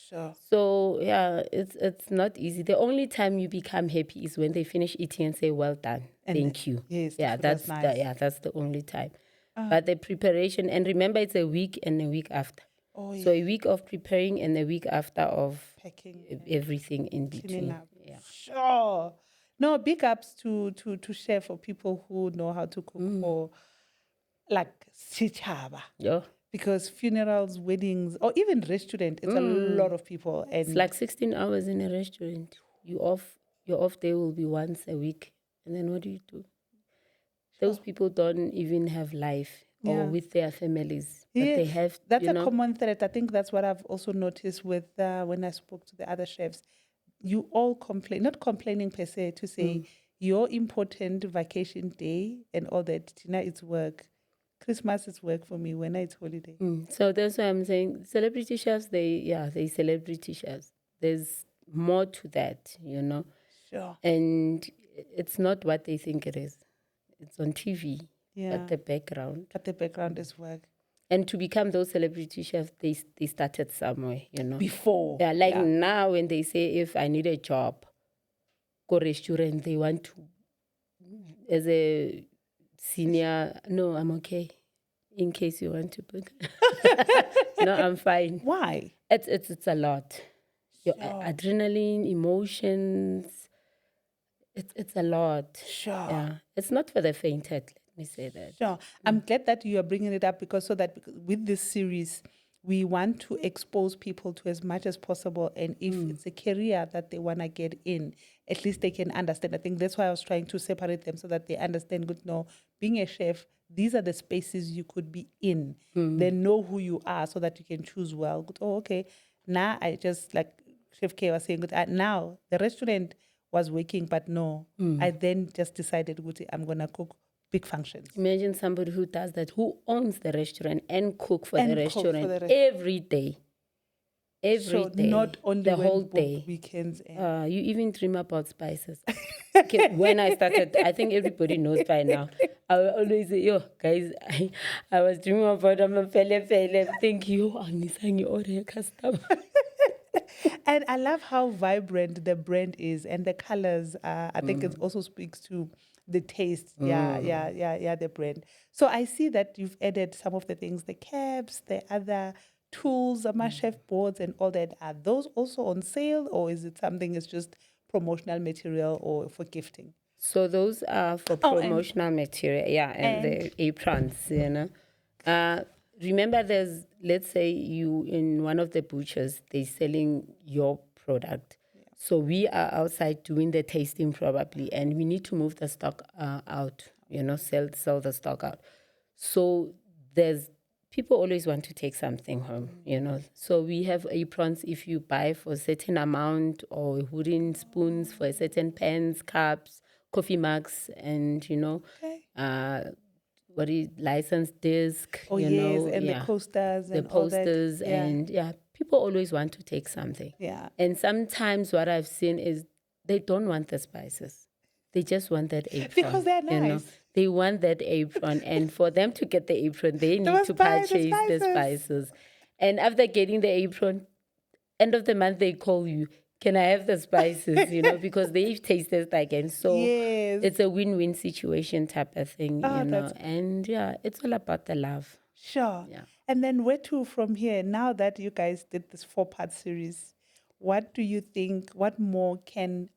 B: Sure.
A: So it's not easy. The only time you become happy is when they finish eating and say, "Well done, thank you."
B: Yes,
A: yeah,
B: that's nice.
A: That's the only time. But the preparation, and remember, it's a week and a week after.
B: Oh,
A: So a week of preparing and a week after of
B: packing,
A: everything in between.
B: up.
A: Yeah.
B: Sure. No, big ups to chef or people who know how to cook for like Sichaba.
A: Yeah.
B: Because funerals, weddings, or even restaurant, it's a lot of people. And
A: it's like 16 hours in a restaurant. Your off day will be once a week. And then what do you do? Those people don't even have life or with their families. But they have,
B: that's a common thread. I think that's what I've also noticed with when I spoke to the other chefs. You all complain, not complaining per se, to say your important vacation day and all that, Tina, it's work. Christmas is work for me when it's holiday.
A: So that's why I'm saying celebrity chefs, they celebrity chefs. There's more to that,
B: Sure.
A: And it's not what they think it is. It's on TV,
B: Yeah.
A: but the background.
B: But the background is work.
A: And to become those celebrity chefs, they started somewhere,
B: Before.
A: Yeah, like now when they say if I need a job, go restaurant, they want to, as a senior, no, I'm okay. In case you want to book. No, I'm fine.
B: Why?
A: It's a lot. Your adrenaline, emotions, it's a lot.
B: Sure.
A: Yeah. It's not for the faint-hearted, let me say that.
B: Sure. I'm glad that you are bringing it up because with this series, we want to expose people to as much as possible. And if it's a career that they want to get in, at least they can understand. I think that's why I was trying to separate them so that they understand, good, no, being a chef, these are the spaces you could be in. They know who you are so that you can choose well. Good, oh, okay. Now I just, like Chef K was saying, good, now the restaurant was working, but no. I then just decided, good, I'm going to cook big functions.
A: Imagine somebody who does that, who owns the restaurant and cook for the restaurant every day. Every day.
B: Not only
A: the whole day.
B: Weekends.
A: You even dream about spices. Okay, when I started, I think everybody knows by now. I will always say, yo, guys, I was dreaming about Amapelepele. Thank you. I'm missing your order, customer.
B: And I love how vibrant the brand is and the colors. I think it also speaks to the taste. Yeah, the brand. So I see that you've added some of the things, the caps, the other tools, my chef boards and all that. Are those also on sale, or is it something that's just promotional material or for gifting?
A: So those are for
B: Oh, and
A: promotional material, yeah, and
B: and
A: the aprons, you know. Uh, Remember, let's say you in one of the butchers, they're selling your product. So we are outside doing the tasting probably, and we need to move the stock out, you know, sell the stock out. So there's people always want to take something home, you know. So we have aprons if you buy for a certain amount, or wooden spoons for a certain pans, cups, coffee mugs, and you know,
B: okay.
A: uh, what is license disc,
B: Oh
A: you
B: yes,
A: know,
B: and the
A: yeah,
B: coasters
A: the
B: and all that.
A: posters,
B: Yeah,
A: and yeah, people always want to take something.
B: yeah.
A: And sometimes what I've seen is they don't want the spices. They just want that
B: Because
A: apron,
B: they're
A: you know.
B: nice.
A: They want that apron. And for them to get the apron, they
B: They
A: need to
B: must buy the
A: purchase the
B: spices.
A: spices. And after getting the apron, end of the month, they call you, can I have the spices, you know, because they've tasted again. So
B: Yes.
A: it's a win-win situation type of thing, you
B: Oh,
A: know.
B: that's
A: And yeah, it's all about the love.
B: sure.
A: Yeah.
B: And then where to from here? Now that you guys did this 4-part series, what do you think? What more can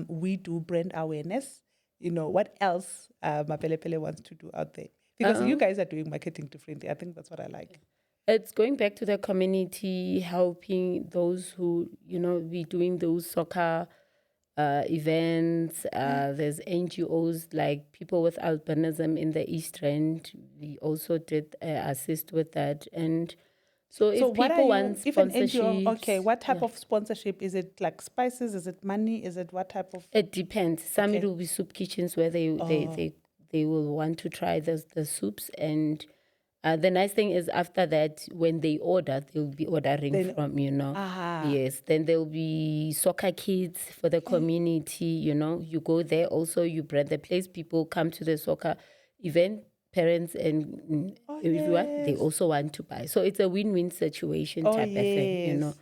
B: we do brand awareness? You know, what else Mapelepele wants to do out there? Because you guys are doing marketing differently. I think that's what I like.
A: It's going back to the community, helping those who, you know, be doing those soccer events. There's NGOs like People with Albinism in the East End. We also did assist with that. And so
B: So
A: if
B: what are
A: people
B: you,
A: want
B: if an NGO, okay,
A: sponsorships,
B: what type
A: yeah,
B: of sponsorship? Is it like spices? Is it money? Is it what type of,
A: it depends. Some it
B: okay.
A: will be soup kitchens where they will want to try the soups. And the nice thing is after that, when they order, they'll be ordering
B: Then,
A: from, you know.
B: aha.
A: Yes, then there'll be soccer kits for the community, you know. You go there also, you brand the place, people come to the soccer event, parents and
B: Oh,
A: everyone, they
B: yes.
A: also want to buy. So it's a win-win situation
B: Oh,
A: type of thing, you know.
B: yes.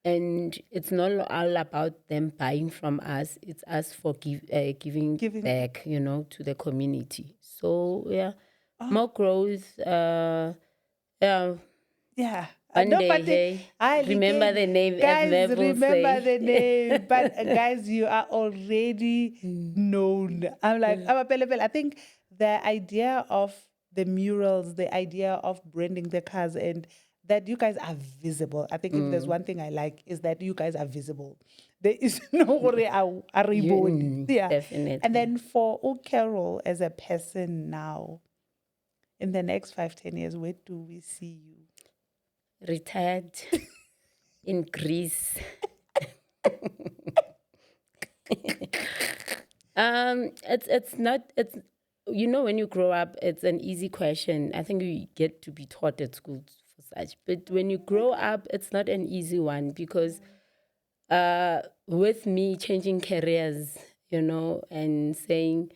A: And it's not all about them buying from us, it's us for giving
B: Giving,
A: back, you know, to the community. So yeah,
B: oh,
A: more growth. Yeah,
B: yeah.
A: one
B: No,
A: day,
B: but
A: hey, remember the name, as
B: guys,
A: Mabel
B: remember
A: say.
B: the name. But guys, you are already known. I'm like, Amapelepele. I think the idea of the murals, the idea of branding the cars, and that you guys are visible. I think if there's one thing I like is that you guys are visible. There is no worry are yeah.
A: Definitely.
B: And then for Carol as a person now, in the next 5, 10 years, where do we see you?
A: Retired in Greece. It's not it's you know, when you grow up, it's an easy question. I think we get to be taught at school for such, but when you grow up, it's not an easy one because with me changing careers, you know, and saying,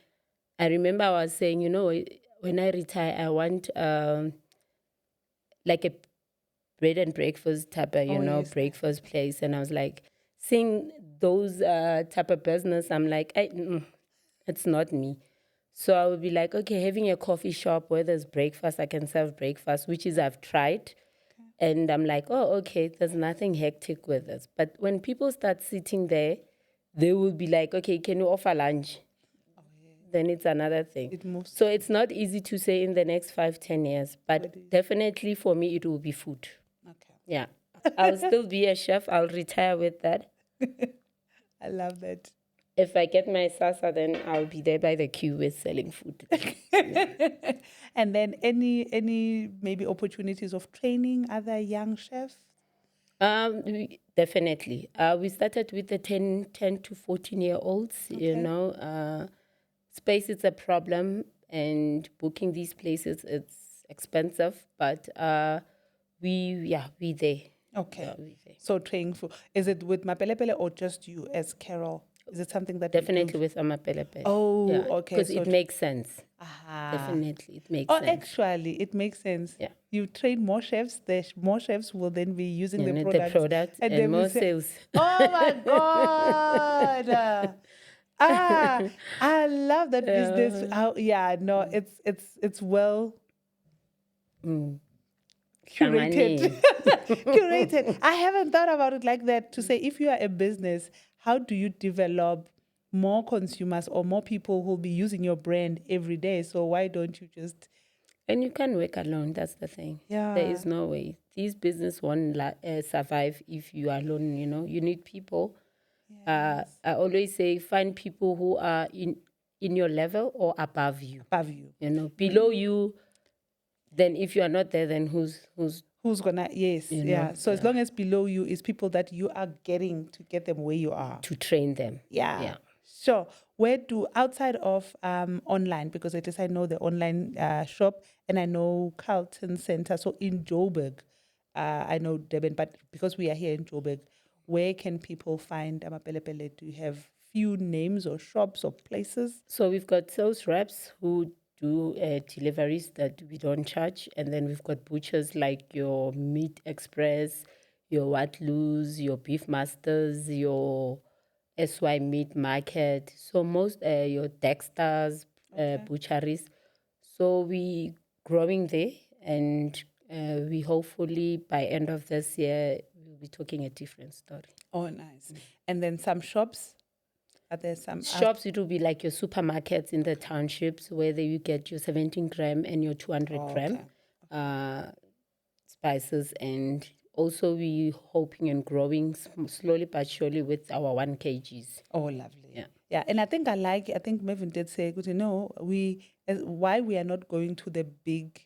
A: I remember I was saying, you know, when I retire, I want like a bread and breakfast type of, you
B: Oh,
A: know,
B: yes.
A: breakfast place. And I was like, seeing those type of business, I'm like, it's not me. So I would be like, okay, having a coffee shop where there's breakfast, I can serve breakfast, which is I've tried. And I'm like, oh, okay, there's nothing hectic with this. But when people start sitting there, they will be like, okay, can you offer lunch? Then it's another thing.
B: It moves.
A: So it's not easy to say in the next 5, 10 years, but definitely for me, it will be food.
B: Okay.
A: Yeah. I'll still be a chef. I'll retire with that.
B: I love that.
A: If I get my SASA, then I'll be there by the queue with selling food.
B: And then any maybe opportunities of training other young chefs?
A: Definitely. We started with the 10 to 14-year-olds, you know. Space is a problem, and booking these places, it's expensive, but we there.
B: Okay.
A: Yeah, we there.
B: So training for, is it with Mapelepele or just you as Carol? Is it something that you
A: Definitely
B: do?
A: with Amapelepele.
B: Oh,
A: yeah,
B: okay.
A: because
B: So
A: it makes sense.
B: aha.
A: Definitely, it makes
B: Oh,
A: sense.
B: actually, it makes sense.
A: Yeah.
B: You train more chefs. More chefs will then be using the
A: And
B: products,
A: the product
B: and
A: and
B: then we
A: more
B: say,
A: sales.
B: "Oh my God!" I love that business. How, yeah, no, it's well curated.
A: Shangani.
B: Curated. I haven't thought about it like that. To say, if you are a business, how do you develop more consumers or more people who will be using your brand every day? So why don't you just
A: And you can't work alone. That's the thing.
B: yeah.
A: There is no way. These business won't survive if you are alone. You need people. I always say find people who are in your level or above you.
B: above you?
A: Below you. Then if you are not there, then
B: Who's gonna yes, yeah. So as long as below you is people that you are getting to get them where you are.
A: to train them?
B: Yeah. Sure. Where do outside of online, because at least I know the online shop and I know Carlton Center. So in Joburg, I know Durban, but because we are here in Joburg, where can people find Amapelepele? Do you have few names or shops or places?
A: So we've got sales reps who do deliveries that we don't charge, and then we've got butchers like your Meat Express, your Watloos, your Beef Masters, your SY Meat Market. So most your Dexters, butcheries. So we growing there, and we hopefully by end of this year we'll be talking a different story.
B: Oh, nice. And then some shops. Are there some
A: Shops, it will be like your supermarkets in the townships where you get your 17 gram and your 200 gram spices. And also we hoping and growing slowly but surely with our 1 kgs.
B: Oh, lovely.
A: Yeah.
B: Yeah, and I think Mevin did say, why we are not going to the big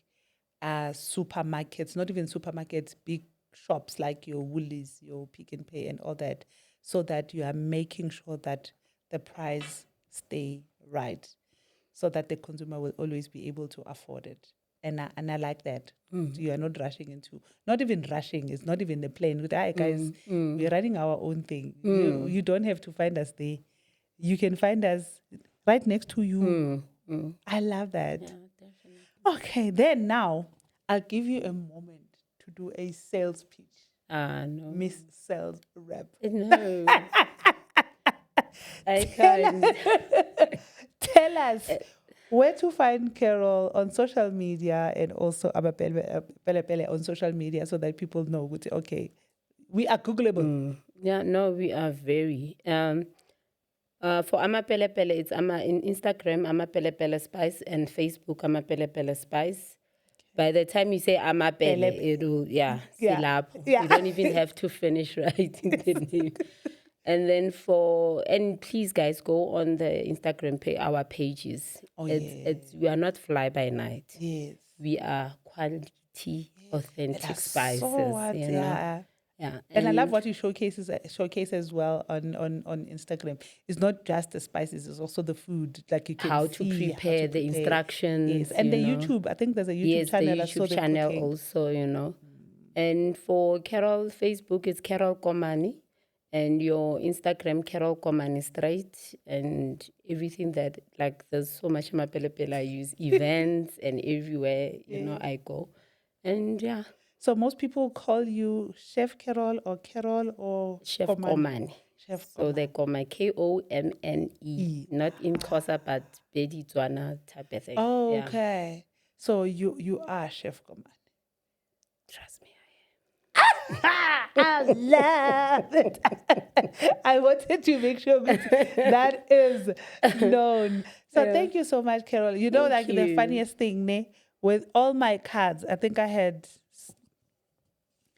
B: supermarkets, not even supermarkets, big shops like your Woolies, your Pick and Pay and all that, so that you are making sure that the price stay right, so that the consumer will always be able to afford it. And I like that. So you are not rushing into, not even rushing, it's not even the plan. With guys, we're running our own thing. You don't have to find us there. You can find us right next to you. I love that.
A: Yeah, definitely.
B: Okay, then now I'll give you a moment to do a sales pitch.
A: No.
B: Miss Sales Rep.
A: No. I can't.
B: Tell us where to find Carol on social media and also Amapelepele on social media so that people know, okay, we are Googleable.
A: Yeah, no, we are very. For Amapelepele, it's in Instagram, Amapelepele Spice, and Facebook, Amapelepele Spice. By the time you say Amapele, it'll, silap.
B: Yeah.
A: You don't even have to finish writing the name. And then and please guys, go on the Instagram our pages.
B: Oh,
A: we are not fly by night.
B: Yes.
A: We are quality, authentic spices.
B: Yeah. And I love what you showcase as well on Instagram. It's not just the spices, it's also the food. Like you can
A: how
B: see
A: to prepare, the instructions.
B: Yes. And the YouTube. I think there's a YouTube channel.
A: Yes, the YouTube channel also, And for Carol, Facebook, it's Carol Komane. And your Instagram, Carol Komane straight. And everything that, like, there's so much Amapelepele I use. Events and everywhere, I go. And yeah.
B: So most people call you Chef Carol or
A: Chef Komane.
B: Chef Komane.
A: So they call my Komane, not in Xhosa, but Bedi Tswana type of thing.
B: Oh, okay. So you are Chef Komane.
A: Trust me, I am.
B: I love it. I wanted to make sure that is known. So thank you so much, Carol. Thank you. The funniest thing, with all my cards, I think I had...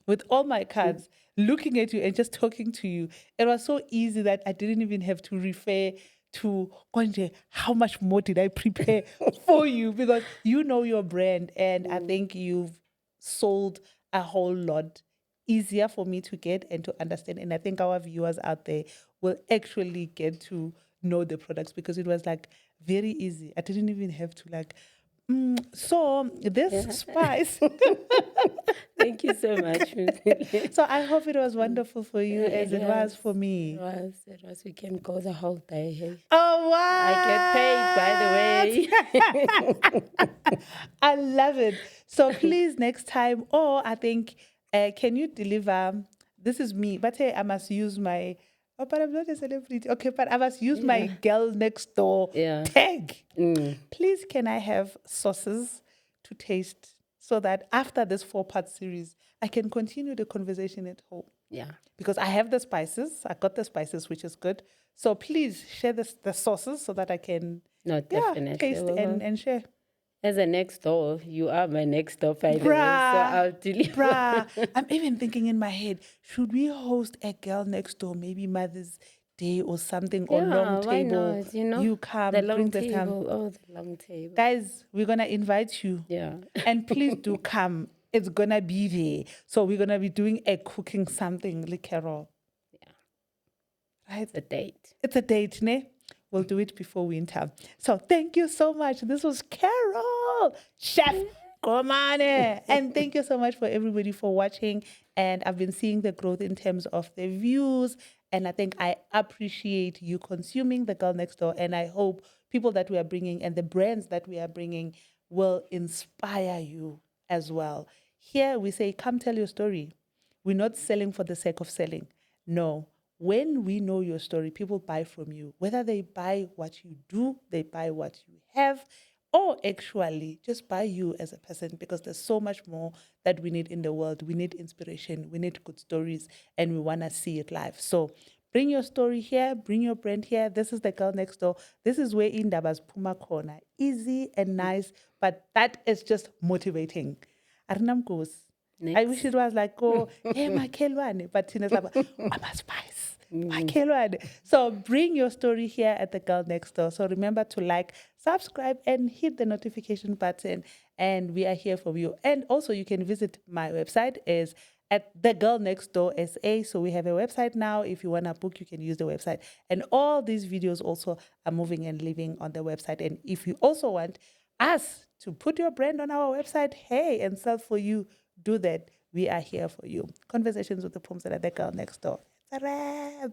B: With all my cards, looking at you and just talking to you, it was so easy that I didn't even have to refer to Konje, how much more did I prepare for you? Because you know your brand, and I think you've sold a whole lot easier for me to get and to understand. And I think our viewers out there will actually get to know the products because it was like very easy. I didn't even have to So this spice.
A: Thank you so much.
B: So I hope it was wonderful for you as it was for
A: It
B: me.
A: was. It was. We can go the whole day. Hey.
B: Oh wow!
A: I get paid, by the way.
B: I love it. So please, next time, or I think, can you deliver? This is me, but hey, I must use my. Oh, but I'm not a celebrity. Okay, but I must use my girl next door
A: Yeah.
B: tag. Please, can I have sauces to taste so that after this 4-part series, I can continue the conversation at home?
A: Yeah.
B: Because I have the spices. I got the spices, which is good. So please share the sauces so that I can
A: No, definitely.
B: taste and share.
A: As a next door, you are my next door, by the way. So
B: Bruh,
A: I'll deliver.
B: bruh. I'm even thinking in my head, should we host a girl next door, maybe Mother's Day or something, or long
A: Why
B: table?
A: not? You know,
B: You come,
A: the long
B: bring the
A: table.
B: time.
A: Oh, the long table.
B: Guys, we're going to invite you.
A: Yeah.
B: And please do come. It's going to be there. So we're going to be doing a cooking something, like Carol.
A: Yeah. Right? It's a date.
B: It's a date, ne? We'll do it before winter. So thank you so much. This was Carol, Chef Komane. And thank you so much for everybody for watching. And I've been seeing the growth in terms of the views. And I think I appreciate you consuming The Girl Next Door. And I hope people that we are bringing and the brands that we are bringing will inspire you as well. Here we say, come tell your story. We're not selling for the sake of selling. No. When we know your story, people buy from you. Whether they buy what you do, they buy what you have, or actually just buy you as a person, because there's so much more that we need in the world. We need inspiration, we need good stories, and we want to see it live. So bring your story here, bring your brand here. This is The Girl Next Door. This is where Indabas Puma Corner. Easy and nice, but that is just motivating. Arnam goes. I wish it was like, oh, hey, Makelwane, but Tina's like, I'm a spice. Makelwane. So bring your story here at The Girl Next Door. So remember to like, subscribe, and hit the notification button. And we are here for you. And also, you can visit my website is at The Girl Next Door SA. So we have a website now. If you want to book, you can use the website. And all these videos also are moving and living on the website. And if you also want us to put your brand on our website, hey, and sell for you, do that. We are here for you. Conversations with the Pumzela, The Girl Next Door. It's a wrap.